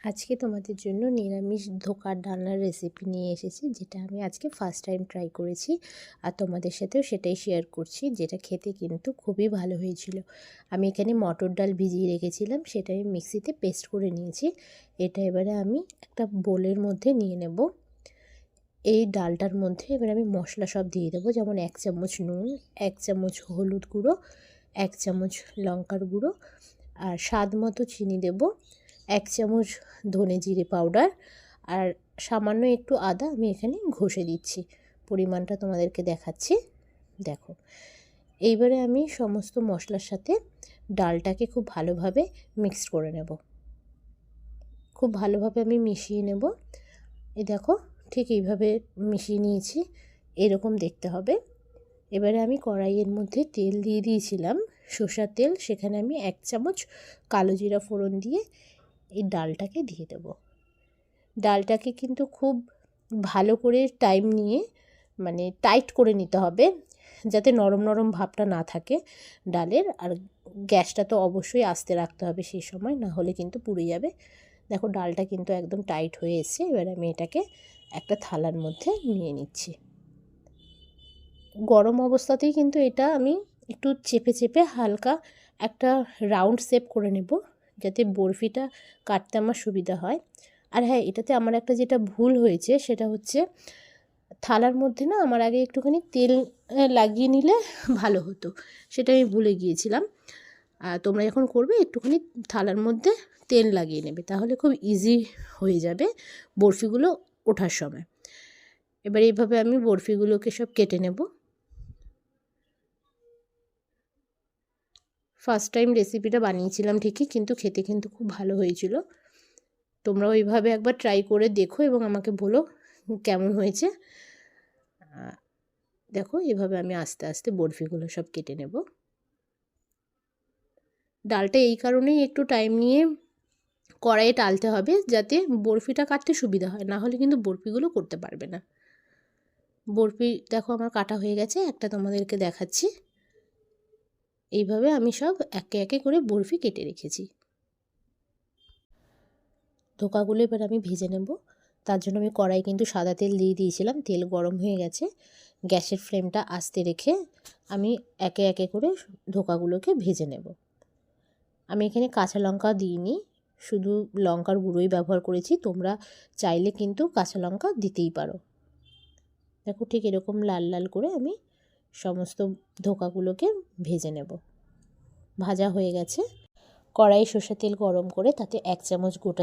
আজকে তোমাদের জন্য নিরামিষ ধোকার ডালনার রেসিপি নিয়ে এসেছি, যেটা আমি আজকে ফার্স্ট টাইম ট্রাই করেছি আর তোমাদের সাথেও সেটাই শেয়ার করছি, যেটা খেতে কিন্তু খুবই ভালো হয়েছিল। আমি এখানে মটর ডাল ভিজিয়ে রেখেছিলাম, সেটা আমি মিক্সিতে পেস্ট করে নিয়েছি। এটা এবারে আমি একটা বোলের মধ্যে নিয়ে নেব। এই ডালটার মধ্যে এবার আমি মশলা সব দিয়ে দেবো, যেমন 1 চামচ নুন, 1 চামচ হলুদ গুঁড়ো, 1 চামচ লঙ্কার গুঁড়ো, আর স্বাদ মতো চিনি দেব, 1 চামচ ধনে জিরে পাউডার, আর সামান্য একটু আদা আমি এখানে ঘষে দিচ্ছি। পরিমাণটা তোমাদেরকে দেখাচ্ছি, দেখো। এইবারে আমি সমস্ত মশলার সাথে ডালটাকে খুব ভালোভাবে মিক্স করে নেব। খুব ভালোভাবে আমি মিশিয়ে নেব। এই দেখো, ঠিক এইভাবে মিশিয়ে নিয়েছি, এরকম দেখতে হবে। এবারে আমি কড়াইয়ের মধ্যে তেল দিয়ে দিয়েছিলাম, সরষের তেল। সেখানে আমি 1 চামচ কালো জিরা ফোড়ন দিয়ে এই ডালটাকে দিয়ে দেব। ডালটাকে কিন্তু খুব ভালো করে টাইম নিয়ে মানে টাইট করে নিতে হবে, যাতে নরম নরম ভাবটা না থাকে ডালের। আর গ্যাসটা তো অবশ্যই আস্তে রাখতে হবে সেই সময়, না হলে কিন্তু পুড়ে যাবে। দেখো, ডালটা কিন্তু একদম টাইট হয়ে এসেছে। এবার আমি এটাকে একটা থালার মধ্যে নিয়ে নিচ্ছি। গরম অবস্থাতেই কিন্তু এটা আমি একটু চেপে চেপে হালকা একটা রাউন্ড শেপ করে নেব, যাতে বরফিটা কাটতে আমার সুবিধা হয়। আর হ্যাঁ, এটাতে আমার একটা যেটা ভুল হয়েছে, সেটা হচ্ছে থালার মধ্যে না আমার আগে একটুখানি তেল লাগিয়ে নিলে ভালো হতো, সেটা আমি ভুলে গিয়েছিলাম। তোমরা যখন করবে একটুখানি থালার মধ্যে তেল লাগিয়ে নেবে, তাহলে খুব ইজি হয়ে যাবে বরফিগুলো ওঠার সময়। এবার এইভাবে আমি বরফিগুলোকে সব কেটে নেব। ফার্স্ট টাইম রেসিপিটা বানিয়েছিলাম ঠিকই, কিন্তু খেতে কিন্তু খুব ভালো হয়েছিল। তোমরাও এইভাবে একবার ট্রাই করে দেখো এবং আমাকে বলো কেমন হয়েছে। দেখো, এভাবে আমি আস্তে আস্তে বরফিগুলো সব কেটে নেব। ডালটা এই কারণেই একটু টাইম নিয়ে কড়াইয়ে টালতে হবে, যাতে বরফিটা কাটতে সুবিধা হয়, না হলে কিন্তু বরফিগুলো করতে পারবে না। বরফি দেখো আমার কাটা হয়ে গেছে, একটা তোমাদেরকে দেখাচ্ছি। এইভাবে আমি সব একে একে করে বরফি কেটে রেখেছি। ধোকাগুলো এবার আমি ভেজে নেব। তার জন্য আমি কড়াই কিন্তু সাদা তেল দিয়ে দিয়েছিলাম, তেল গরম হয়ে গেছে। গ্যাসের ফ্লেমটা আস্তে রেখে আমি একে একে করে ধোকাগুলোকে ভেজে নেব। আমি এখানে কাঁচা লঙ্কা দিইনি, শুধু লঙ্কার গুঁড়োই ব্যবহার করেছি। তোমরা চাইলে কিন্তু কাঁচা লঙ্কা দিতেই পারো। দেখো, ঠিক এরকম লাল লাল করে আমি সমস্ত ধোকাগুলোকে ভেজে নেব। ভাজা হয়ে গেছে। কড়াই সর্ষের তেল গরম করে তাতে 1 চামচ গোটা